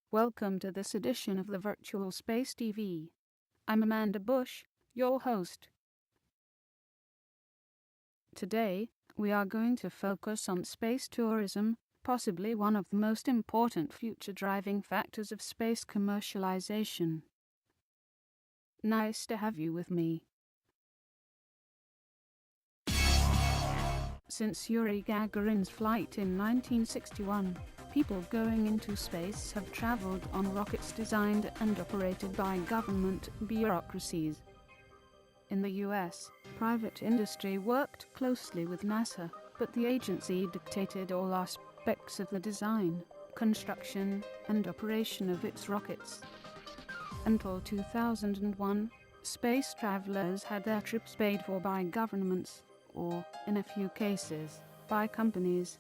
Welcome to this edition of the virtual SpaceTV. I'm Amanda Bush, your host. Today, we are going to focus on space tourism, possibly one of the most important future driving factors of space commercialization. Nice to have you with me. Since Yuri Gagarin's flight in 1961, people going into space have traveled on rockets designed and operated by government bureaucracies. In the US, private industry worked closely with NASA, but the agency dictated all aspects of the design, construction, and operation of its rockets. Until 2001, space travelers had their trips paid for by governments, or, in a few cases, by companies.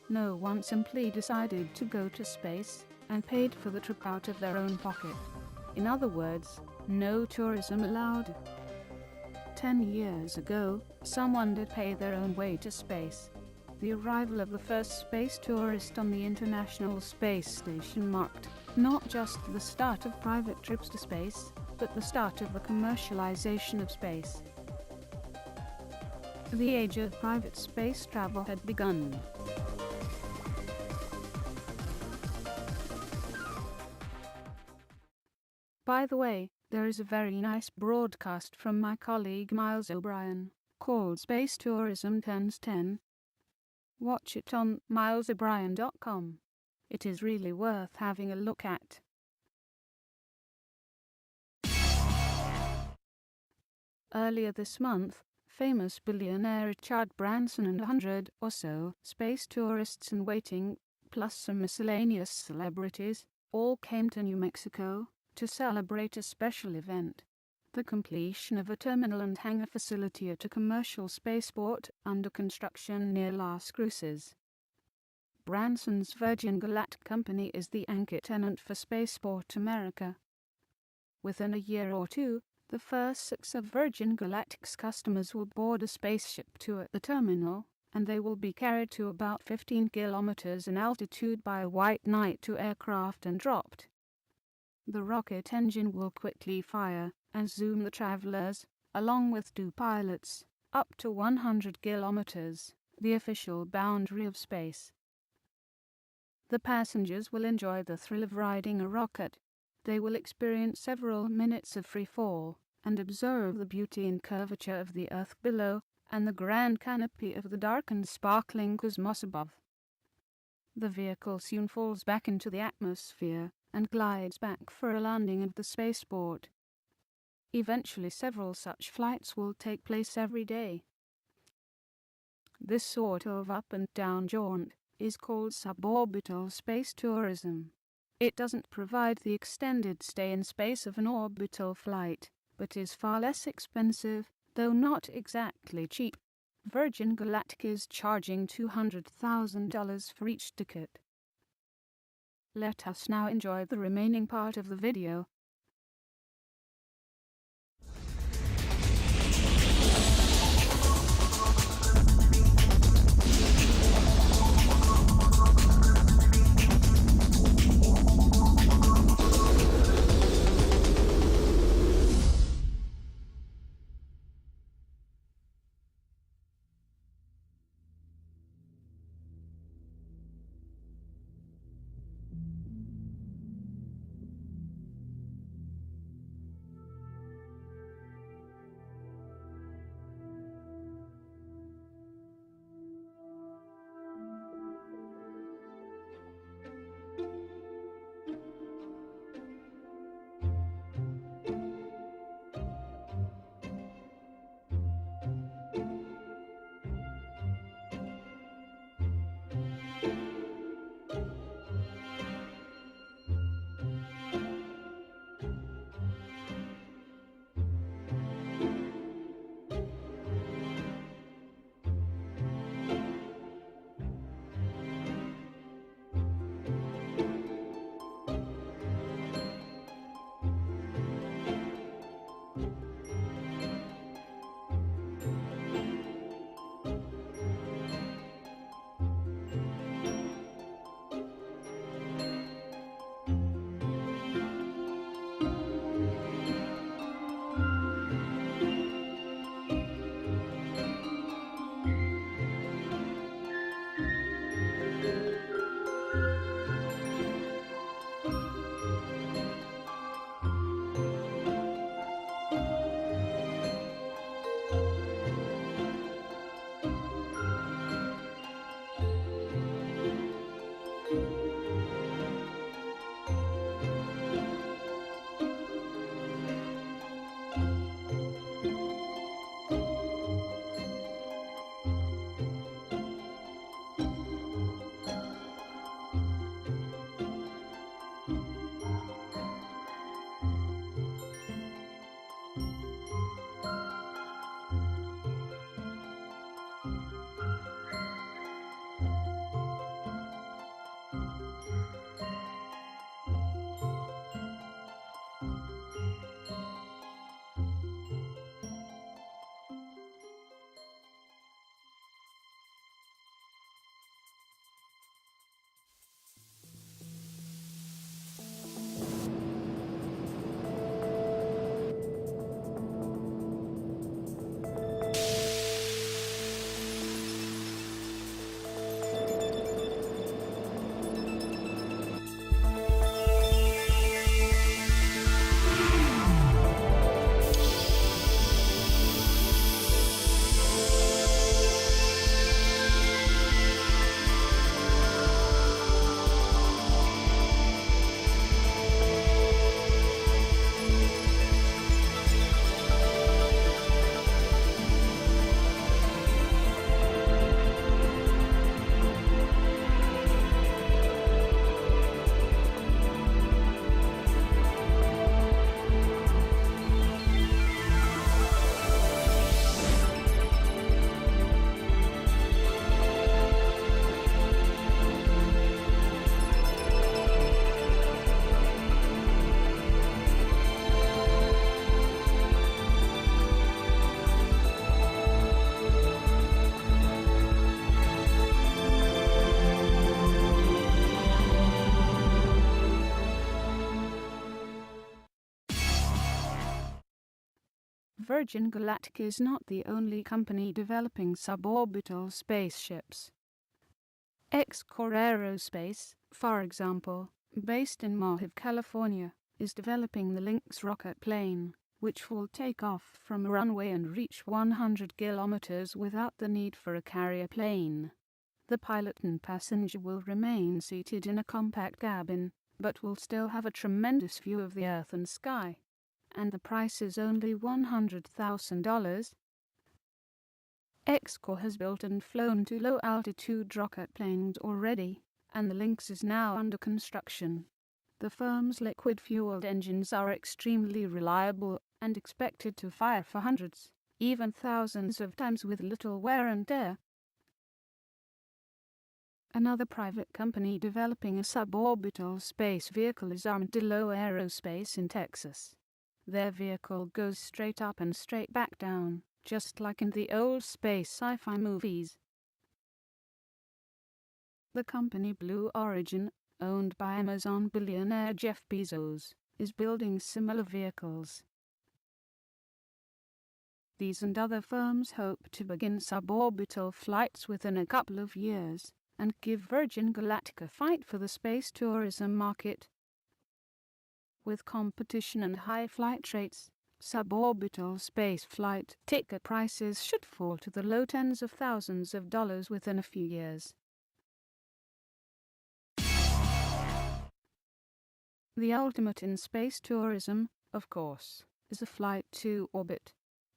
No one simply decided to go to space and paid for the trip out of their own pocket. In other words, no tourism allowed. 10 years ago, someone did pay their own way to space. The arrival of the first space tourist on the International Space Station marked not just the start of private trips to space, but the start of the commercialization of space. The age of private space travel had begun. By the way, there is a very nice broadcast from my colleague Miles O'Brien, called Space Tourism 10's10. Watch it on milesobrien.com. It is really worth having a look at. Earlier this month, famous billionaire Richard Branson and 100 or so space tourists in waiting, plus some miscellaneous celebrities, all came to New Mexico to celebrate a special event: the completion of a terminal and hangar facility at a commercial spaceport under construction near Las Cruces. Branson's Virgin Galactic Company is the anchor tenant for Spaceport America. Within a year or two, the first 6 of Virgin Galactic's customers will board a spaceship tour at the terminal, and they will be carried to about 15 kilometers in altitude by a white knight to aircraft and dropped. The rocket engine will quickly fire and zoom the travelers, along with 2 pilots, up to 100 kilometers, the official boundary of space. The passengers will enjoy the thrill of riding a rocket. They will experience several minutes of free fall and observe the beauty and curvature of the Earth below and the grand canopy of the dark and sparkling cosmos above. The vehicle soon falls back into the atmosphere and glides back for a landing at the spaceport. Eventually, several such flights will take place every day. This sort of up and down jaunt is called suborbital space tourism. It doesn't provide the extended stay in space of an orbital flight, but is far less expensive, though not exactly cheap. Virgin Galactic is charging $200,000 for each ticket. Let us now enjoy the remaining part of the video. Virgin Galactic is not the only company developing suborbital spaceships. X-Core Aerospace, for example, based in Mojave, California, is developing the Lynx rocket plane, which will take off from a runway and reach 100 kilometers without the need for a carrier plane. The pilot and passenger will remain seated in a compact cabin, but will still have a tremendous view of the Earth and sky. And the price is only $100,000. X-Core has built and flown 2 low-altitude rocket planes already, and the Lynx is now under construction. The firm's liquid-fueled engines are extremely reliable and expected to fire for hundreds, even thousands of times with little wear and tear. Another private company developing a suborbital space vehicle is Armadillo Aerospace in Texas. Their vehicle goes straight up and straight back down, just like in the old space sci-fi movies. The company Blue Origin, owned by Amazon billionaire Jeff Bezos, is building similar vehicles. These and other firms hope to begin suborbital flights within a couple of years and give Virgin Galactic a fight for the space tourism market. With competition and high flight rates, suborbital spaceflight ticket prices should fall to the low tens of thousands of dollars within a few years. The ultimate in space tourism, of course, is a flight to orbit.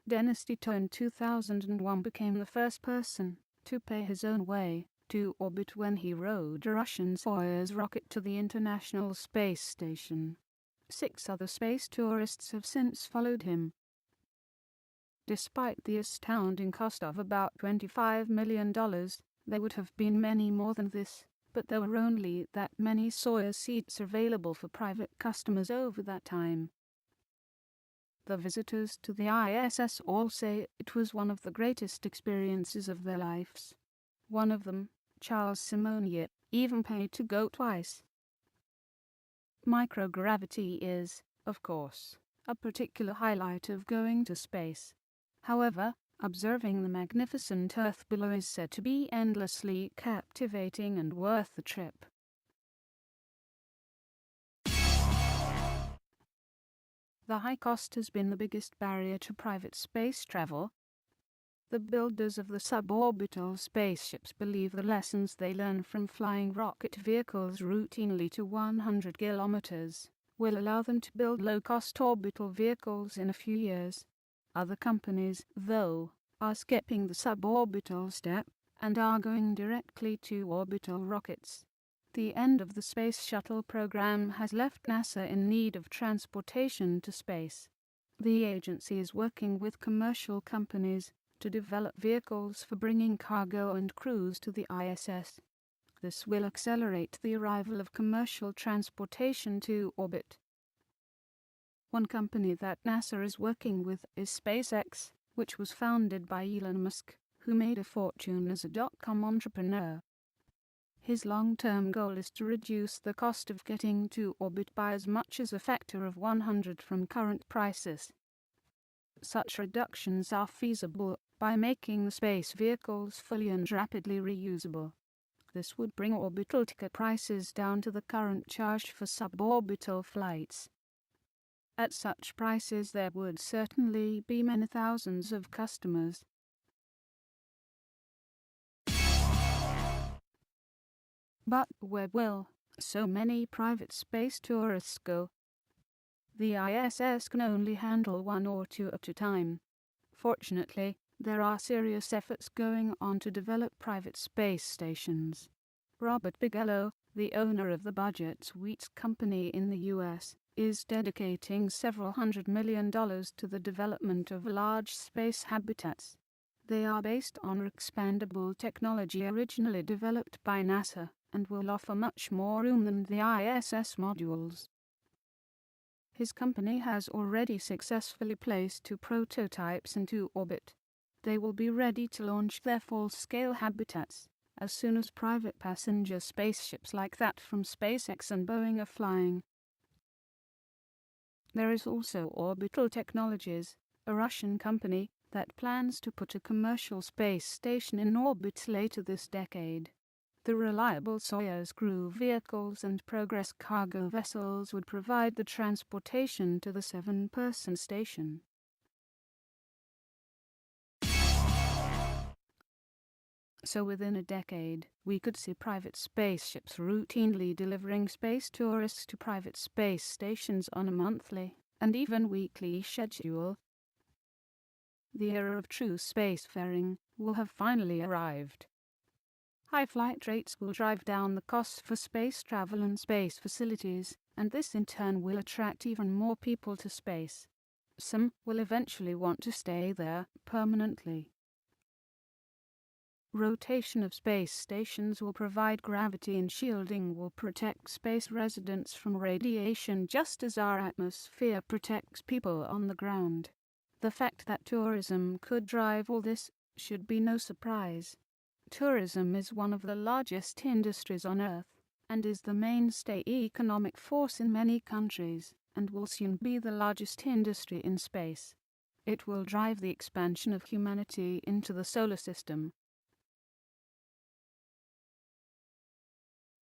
Dennis Tito in 2001 became the first person to pay his own way to orbit when he rode a Russian Soyuz rocket to the International Space Station. 6 other space tourists have since followed him. Despite the astounding cost of about $25 million, there would have been many more than this, but there were only that many Soyuz seats available for private customers over that time. The visitors to the ISS all say it was one of the greatest experiences of their lives. One of them, Charles Simonyi, even paid to go twice. Microgravity is, of course, a particular highlight of going to space. However, observing the magnificent Earth below is said to be endlessly captivating and worth the trip. The high cost has been the biggest barrier to private space travel. The builders of the suborbital spaceships believe the lessons they learn from flying rocket vehicles routinely to 100 kilometers will allow them to build low-cost orbital vehicles in a few years. Other companies, though, are skipping the suborbital step and are going directly to orbital rockets. The end of the Space Shuttle program has left NASA in need of transportation to space. The agency is working with commercial companies to develop vehicles for bringing cargo and crews to the ISS. This will accelerate the arrival of commercial transportation to orbit. One company that NASA is working with is SpaceX, which was founded by Elon Musk, who made a fortune as a dot-com entrepreneur. His long-term goal is to reduce the cost of getting to orbit by as much as a factor of 100 from current prices. Such reductions are feasible by making the space vehicles fully and rapidly reusable. This would bring orbital ticket prices down to the current charge for suborbital flights. At such prices there would certainly be many thousands of customers. But where will so many private space tourists go? The ISS can only handle 1 or 2 at a time. Fortunately, there are serious efforts going on to develop private space stations. Robert Bigelow, the owner of the Budget Suites company in the US, is dedicating several $100 million to the development of large space habitats. They are based on expandable technology originally developed by NASA and will offer much more room than the ISS modules. His company has already successfully placed 2 prototypes into orbit. They will be ready to launch their full-scale habitats as soon as private passenger spaceships like that from SpaceX and Boeing are flying. There is also Orbital Technologies, a Russian company that plans to put a commercial space station in orbit later this decade. The reliable Soyuz crew vehicles and Progress cargo vessels would provide the transportation to the 7-person station. So within a decade, we could see private spaceships routinely delivering space tourists to private space stations on a monthly and even weekly schedule. The era of true spacefaring will have finally arrived. High flight rates will drive down the costs for space travel and space facilities, and this in turn will attract even more people to space. Some will eventually want to stay there permanently. Rotation of space stations will provide gravity, and shielding will protect space residents from radiation just as our atmosphere protects people on the ground. The fact that tourism could drive all this should be no surprise. Tourism is one of the largest industries on Earth, and is the mainstay economic force in many countries, and will soon be the largest industry in space. It will drive the expansion of humanity into the solar system.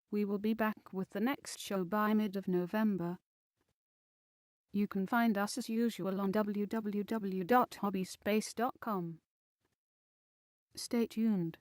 We will be back with the next show by mid of November. You can find us as usual on www.hobbyspace.com. Stay tuned.